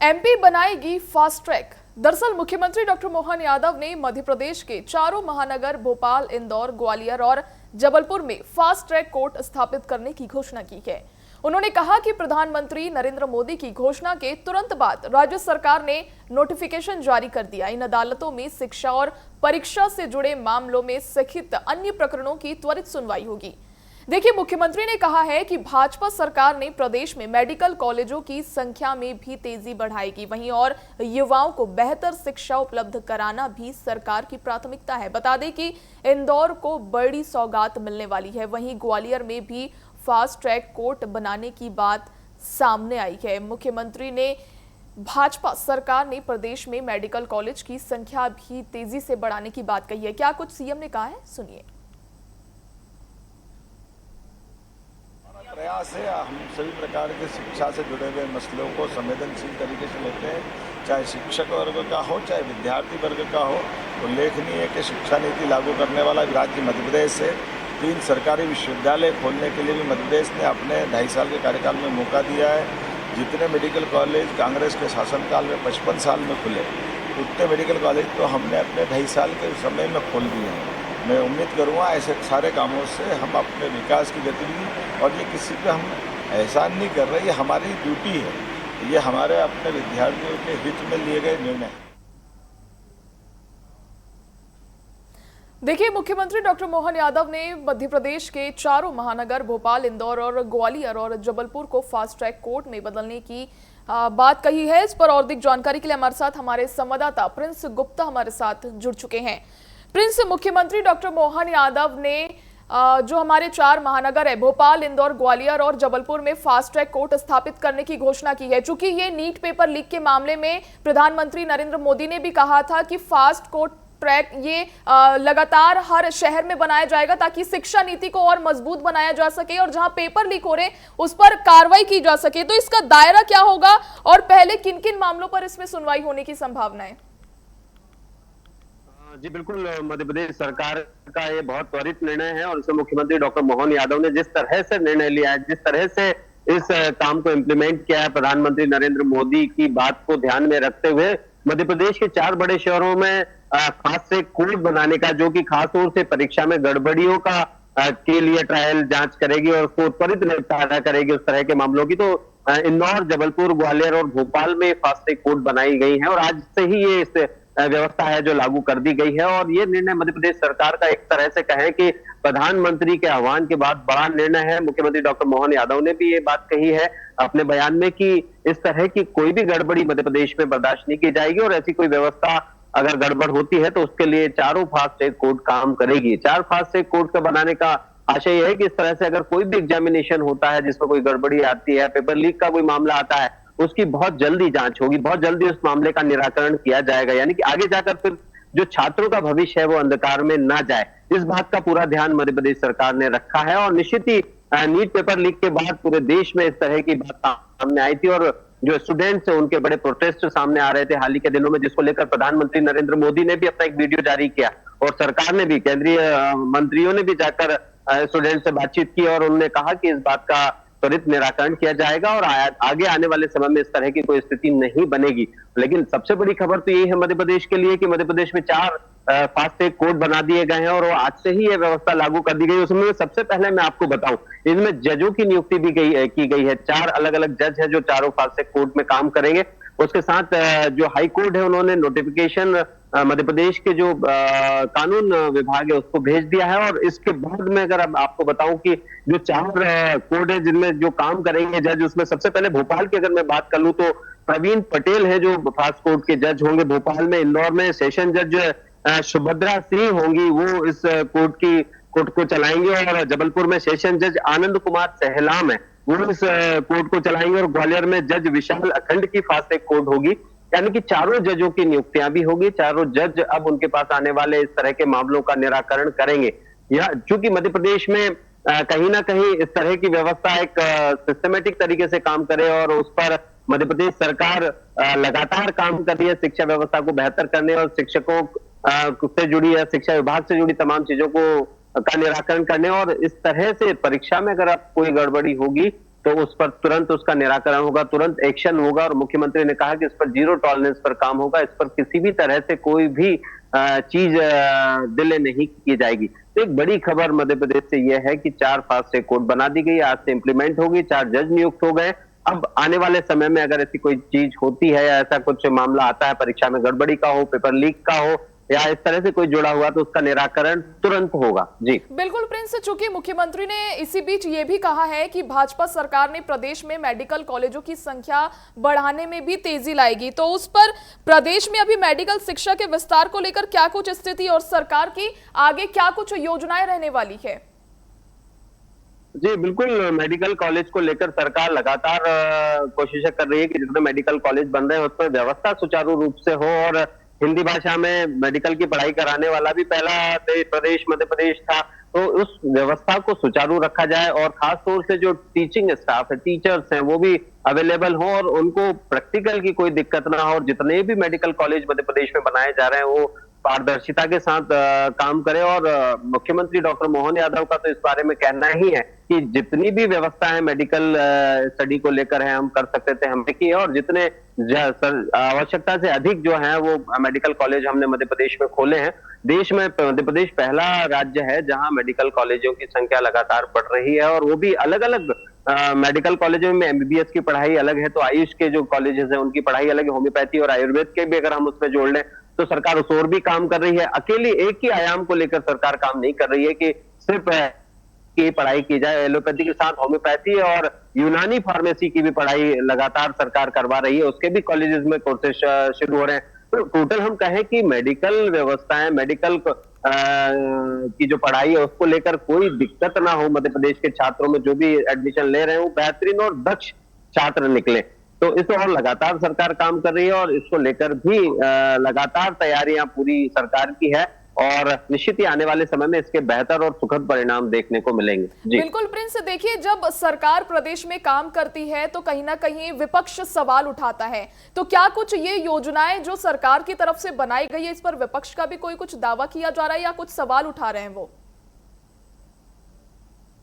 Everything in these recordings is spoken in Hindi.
एमपी बनाएगी फास्ट ट्रैक। दरअसल मुख्यमंत्री डॉक्टर मोहन यादव ने मध्य प्रदेश के चारों महानगर भोपाल, इंदौर, ग्वालियर और जबलपुर में फास्ट ट्रैक कोर्ट स्थापित करने की घोषणा की है। उन्होंने कहा कि प्रधानमंत्री नरेंद्र मोदी की घोषणा के तुरंत बाद राज्य सरकार ने नोटिफिकेशन जारी कर दिया। इन अदालतों में शिक्षा और परीक्षा से जुड़े मामलों में सहित अन्य प्रकरणों की त्वरित सुनवाई होगी। देखिए, मुख्यमंत्री ने कहा है कि भाजपा सरकार ने प्रदेश में मेडिकल कॉलेजों की संख्या में भी तेजी बढ़ाएगी। वहीं और युवाओं को बेहतर शिक्षा उपलब्ध कराना भी सरकार की प्राथमिकता है। बता दें कि इंदौर को बड़ी सौगात मिलने वाली है। वहीं ग्वालियर में भी फास्ट ट्रैक कोर्ट बनाने की बात सामने आई है। मुख्यमंत्री ने भाजपा सरकार ने प्रदेश में मेडिकल कॉलेज की संख्या भी तेजी से बढ़ाने की बात कही है। क्या कुछ सीएम ने कहा है, सुनिए। प्रयास है, हम सभी प्रकार के शिक्षा से जुड़े हुए मसलों को संवेदनशील तरीके से लेते हैं, चाहे शिक्षक वर्ग का हो चाहे विद्यार्थी वर्ग का हो। उल्लेखनीय है कि शिक्षा नीति लागू करने वाला राज्य मध्य प्रदेश है। 3 सरकारी विश्वविद्यालय खोलने के लिए भी मध्य प्रदेश ने अपने 2.5 साल के कार्यकाल में मौका दिया है। जितने मेडिकल कॉलेज कांग्रेस के शासनकाल में 55 साल में खुले, उतने मेडिकल कॉलेज तो हमने अपने 2.5 साल के समय में खोल दिए हैं। मैं उम्मीद करूँगा ऐसे सारे कामों से हम अपने विकास की गतिविधि, और ये किसी पे हम एहसान नहीं कर रहे, ये हमारी ड्यूटी है, ये हमारे अपने विद्यार्थियों के हित में लिए गए निर्णय। देखिए, मुख्यमंत्री डॉक्टर मोहन यादव ने मध्य प्रदेश के चारों महानगर भोपाल, इंदौर और ग्वालियर और जबलपुर को फास्ट ट्रैक कोर्ट में बदलने की बात कही है। इस पर और अधिक जानकारी के लिए हमारे साथ हमारे संवाददाता प्रिंस गुप्ता हमारे साथ जुड़ चुके हैं। प्रिंस, मुख्यमंत्री डॉक्टर मोहन यादव ने जो हमारे 4 महानगर है भोपाल, इंदौर, ग्वालियर और जबलपुर में फास्ट ट्रैक कोर्ट स्थापित करने की घोषणा की है। चूंकि ये नीट पेपर लीक के मामले में प्रधानमंत्री नरेंद्र मोदी ने भी कहा था कि फास्ट कोर्ट ट्रैक ये लगातार हर शहर में बनाया जाएगा ताकि शिक्षा नीति को और मजबूत बनाया जा सके और जहां पेपर लीक हो रहे उस पर कार्रवाई की जा सके। तो इसका दायरा क्या होगा और पहले किन किन मामलों पर इसमें सुनवाई होने की संभावना है? जी बिल्कुल, मध्य प्रदेश सरकार का ये बहुत त्वरित निर्णय है और इसमें मुख्यमंत्री डॉक्टर मोहन यादव ने जिस तरह से निर्णय लिया है, जिस तरह से इस काम को इम्प्लीमेंट किया है, प्रधानमंत्री नरेंद्र मोदी की बात को ध्यान में रखते हुए मध्य प्रदेश के 4 बड़े शहरों में खास से कोर्ट बनाने का, जो कि खास तौर से परीक्षा में गड़बड़ियों का के लिए ट्रायल जांच करेगी और उसको त्वरित निपटारा करेगी उस तरह के मामलों की। तो इंदौर, जबलपुर, ग्वालियर और भोपाल में फास्ट ट्रैक कोर्ट बनाई गई है और आज से ही ये इस व्यवस्था है जो लागू कर दी गई है। और ये निर्णय मध्य प्रदेश सरकार का एक तरह से कहें कि प्रधानमंत्री के आह्वान के बाद बड़ा निर्णय है। मुख्यमंत्री डॉक्टर मोहन यादव ने भी ये बात कही है अपने बयान में कि इस तरह की कोई भी गड़बड़ी मध्य प्रदेश में बर्दाश्त नहीं की जाएगी और ऐसी कोई व्यवस्था अगर गड़बड़ होती है तो उसके लिए 4 फास्ट ट्रैक कोर्ट काम करेगी। 4 फास्ट ट्रैक कोर्ट का बनाने का आशय यह है कि इस तरह से अगर कोई भी एग्जामिनेशन होता है जिसमें कोई गड़बड़ी आती है, पेपर लीक का कोई मामला आता है, उसकी बहुत जल्दी जांच होगी, बहुत जल्दी उस मामले का निराकरण किया जाएगा। यानी कि आगे जाकर फिर जो छात्रों का भविष्य है वो अंधकार में ना जाए, इस बात का पूरा ध्यान मध्य प्रदेश सरकार ने रखा है। और निश्चित ही नीट पेपर लीक के बाद पूरे देश में इस तरह की बात सामने आई थी और जो स्टूडेंट्स हैं उनके बड़े प्रोटेस्ट सामने आ रहे थे हाल ही के दिनों में, जिसको लेकर प्रधानमंत्री नरेंद्र मोदी ने भी अपना एक वीडियो जारी किया और सरकार ने भी, केंद्रीय मंत्रियों ने भी जाकर स्टूडेंट से बातचीत की और उन्होंने कहा कि इस बात का त्वरित निराकरण किया जाएगा और आगे आने वाले समय में इस तरह की कोई स्थिति नहीं बनेगी। लेकिन सबसे बड़ी खबर तो यही है मध्य प्रदेश के लिए कि मध्य प्रदेश में 4 फास्ट ट्रैक कोर्ट बना दिए गए हैं और वो आज से ही ये व्यवस्था लागू कर दी गई। उसमें सबसे पहले मैं आपको बताऊं, इनमें जजों की नियुक्ति भी की गई है। 4 अलग अलग जज है जो चारों फास्ट ट्रैक कोर्ट में काम करेंगे। उसके साथ जो हाई कोर्ट है उन्होंने नोटिफिकेशन मध्य प्रदेश के जो कानून विभाग है उसको भेज दिया है। और इसके बाद में अगर आपको बताऊं कि जो 4 कोर्ट है जिनमें जो काम करेंगे जज, उसमें सबसे पहले भोपाल की अगर मैं बात कर लूं तो प्रवीण पटेल है जो फास्ट कोर्ट के जज होंगे भोपाल में। इंदौर में सेशन जज सुभद्रा सिंह होंगी, वो इस कोर्ट को चलाएंगे। और जबलपुर में सेशन जज आनंद कुमार सहलाम है, वो इस कोर्ट को चलाएंगे। और ग्वालियर में जज विशाल अखंड की फास्ट ट्रैक कोर्ट होगी। यानी कि चारों जजों की नियुक्तियां भी होगी। चारों जज अब उनके पास आने वाले इस तरह के मामलों का निराकरण करेंगे। या चूंकि मध्य प्रदेश में कहीं ना कहीं इस तरह की व्यवस्था एक सिस्टमेटिक तरीके से काम करे और उस पर मध्य प्रदेश सरकार लगातार काम कर रही है शिक्षा व्यवस्था को बेहतर करने और शिक्षकों से जुड़ी या शिक्षा विभाग से जुड़ी तमाम चीजों को का निराकरण करने। और इस तरह से परीक्षा में अगर आप कोई गड़बड़ी होगी तो उस पर तुरंत उसका निराकरण होगा, तुरंत एक्शन होगा। और मुख्यमंत्री ने कहा कि इस पर जीरो टॉलरेंस पर काम होगा, इस पर किसी भी तरह से कोई भी चीज डिले नहीं की जाएगी। तो एक बड़ी खबर मध्य प्रदेश से यह है कि 4 फास्ट ट्रैक कोर्ट बना दी गई, आज से इंप्लीमेंट होगी, 4 जज नियुक्त हो गए। अब आने वाले समय में अगर ऐसी कोई चीज होती है या ऐसा कुछ मामला आता है, परीक्षा में गड़बड़ी का हो, पेपर लीक का हो या इस तरह से कोई जुड़ा हुआ, तो उसका निराकरण तुरंत होगा। जी बिल्कुल प्रिंस, चूंकि मुख्यमंत्री ने इसी बीच ये भी कहा है कि भाजपा सरकार ने प्रदेश में मेडिकल कॉलेजों की संख्या बढ़ाने में भी तेजी लाएगी, तो उस पर प्रदेश में अभी मेडिकल शिक्षा के विस्तार को लेकर क्या कुछ स्थिति और सरकार की आगे क्या कुछ योजनाएं रहने वाली है? जी बिल्कुल, मेडिकल कॉलेज को लेकर सरकार लगातार कोशिशें कर रही है कि जितने मेडिकल कॉलेज बन रहे हैं उसमें व्यवस्था सुचारू रूप से हो, और हिंदी भाषा में मेडिकल की पढ़ाई कराने वाला भी पहला प्रदेश मध्य प्रदेश था। तो उस व्यवस्था को सुचारू रखा जाए और खास तौर से जो टीचिंग स्टाफ है, टीचर्स हैं, वो भी अवेलेबल हो और उनको प्रैक्टिकल की कोई दिक्कत ना हो। और जितने भी मेडिकल कॉलेज मध्य प्रदेश में बनाए जा रहे हैं वो पारदर्शिता के साथ काम करे। और मुख्यमंत्री डॉक्टर मोहन यादव का तो इस बारे में कहना ही है कि जितनी भी व्यवस्था है मेडिकल स्टडी को लेकर है, हम कर सकते थे, हमने की है। और जितने आवश्यकता से अधिक जो है वो मेडिकल कॉलेज हमने मध्य प्रदेश में खोले हैं। देश में मध्य प्रदेश पहला राज्य है जहां मेडिकल कॉलेजों की संख्या लगातार बढ़ रही है, और वो भी अलग अलग मेडिकल कॉलेजों में एमबीबीएस की पढ़ाई अलग है, तो आयुष के जो कॉलेजेस हैं उनकी पढ़ाई अलग है, होम्योपैथी और आयुर्वेद के भी अगर हम उसमें जोड़ लें तो सरकार उस ओर भी काम कर रही है। अकेली एक ही आयाम को लेकर सरकार काम नहीं कर रही है कि सिर्फ की पढ़ाई की जाए, एलोपैथी के साथ होम्योपैथी और यूनानी फार्मेसी की भी पढ़ाई लगातार सरकार करवा रही है, उसके भी कॉलेजेस में कोर्सेज शुरू हो रहे हैं। तो टोटल हम कहें कि मेडिकल व्यवस्थाएं, मेडिकल की जो पढ़ाई है उसको लेकर कोई दिक्कत ना हो, मध्य प्रदेश के छात्रों में जो भी एडमिशन ले रहे हैं वो बेहतरीन और दक्ष छात्र निकले। तो इस ओर लगातार सरकार काम कर रही है और इसको लेकर भी लगातार तैयारियां पूरी सरकार की है, और निश्चित ही आने वाले समय में इसके बेहतर और सुखद परिणाम देखने को मिलेंगे। जी बिल्कुल प्रिंस, देखिए जब सरकार प्रदेश में काम करती है तो कहीं ना कहीं विपक्ष सवाल उठाता है, तो क्या कुछ ये योजनाएं जो सरकार की तरफ से बनाई गई है इस पर विपक्ष का भी कोई कुछ दावा किया जा रहा है या कुछ सवाल उठा रहे हैं वो?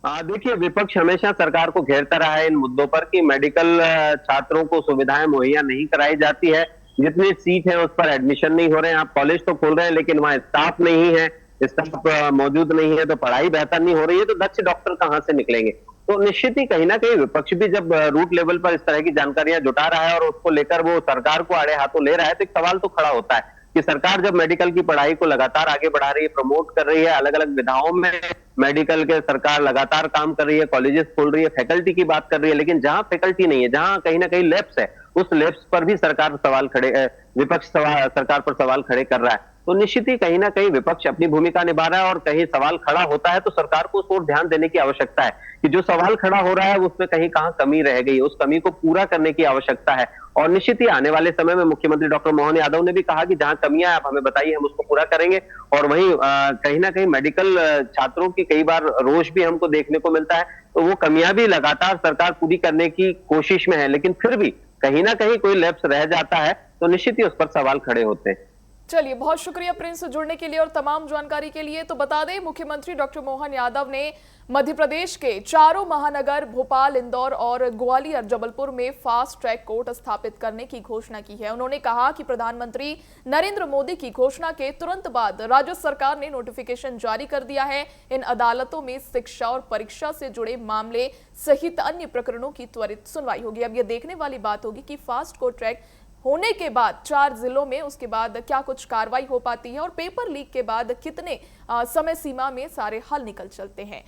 देखिए, विपक्ष हमेशा सरकार को घेरता रहा है इन मुद्दों पर कि मेडिकल छात्रों को सुविधाएं मुहैया नहीं कराई जाती है, जितनी सीट है उस पर एडमिशन नहीं हो रहे हैं। आप कॉलेज तो खोल रहे हैं लेकिन वहां स्टाफ नहीं है, स्टाफ मौजूद नहीं है, तो पढ़ाई बेहतर नहीं हो रही है, तो दक्ष डॉक्टर कहां से निकलेंगे? तो निश्चित ही कहीं ना कहीं विपक्ष भी जब रूट लेवल पर इस तरह की जानकारियां जुटा रहा है और उसको लेकर वो सरकार को आड़े हाथों ले रहा है, तो एक सवाल तो खड़ा होता है कि सरकार जब मेडिकल की पढ़ाई को लगातार आगे बढ़ा रही है, प्रमोट कर रही है, अलग अलग विधाओं में मेडिकल के सरकार लगातार काम कर रही है, कॉलेजेस खोल रही है, फैकल्टी की बात कर रही है, लेकिन जहां फैकल्टी नहीं है, जहां कहीं ना कहीं लैब्स है, उस लैब्स पर भी विपक्ष सरकार पर सवाल खड़े कर रहा है। तो निश्चित ही कहीं ना कहीं विपक्ष अपनी भूमिका निभा रहा है, और कहीं सवाल खड़ा होता है तो सरकार को उस ओर ध्यान देने की आवश्यकता है कि जो सवाल खड़ा हो रहा है उसमें कहीं कहां कमी रह गई है, उस कमी को पूरा करने की आवश्यकता है। और निश्चित ही आने वाले समय में मुख्यमंत्री डॉक्टर मोहन यादव ने भी कहा कि जहां कमियां आप हमें बताइए, हम उसको पूरा करेंगे। और वहीं कहीं ना कहीं मेडिकल छात्रों की कई बार रोष भी हमको देखने को मिलता है, तो वो कमियां भी लगातार सरकार पूरी करने की कोशिश में है, लेकिन फिर भी कहीं ना कहीं कोई लैप्स रह जाता है तो निश्चित ही उस पर सवाल खड़े होते हैं। चलिए, बहुत शुक्रिया प्रिंस जुड़ने के लिए और तमाम जानकारी के लिए। तो बता दें, मुख्यमंत्री डॉक्टर मोहन यादव ने मध्य प्रदेश के चारों महानगर भोपाल, इंदौर और ग्वालियर, जबलपुर में फास्ट ट्रैक कोर्ट स्थापित करने की घोषणा की है। उन्होंने कहा कि प्रधानमंत्री नरेंद्र मोदी की घोषणा के तुरंत बाद राज्य सरकार ने नोटिफिकेशन जारी कर दिया है। इन अदालतों में शिक्षा और परीक्षा से जुड़े मामले सहित अन्य प्रकरणों की त्वरित सुनवाई होगी। अब यह देखने वाली बात होगी कि फास्ट कोर्ट ट्रैक होने के बाद 4 जिलों में उसके बाद क्या कुछ कार्रवाई हो पाती है और पेपर लीक के बाद कितने समय सीमा में सारे हल निकल चलते हैं।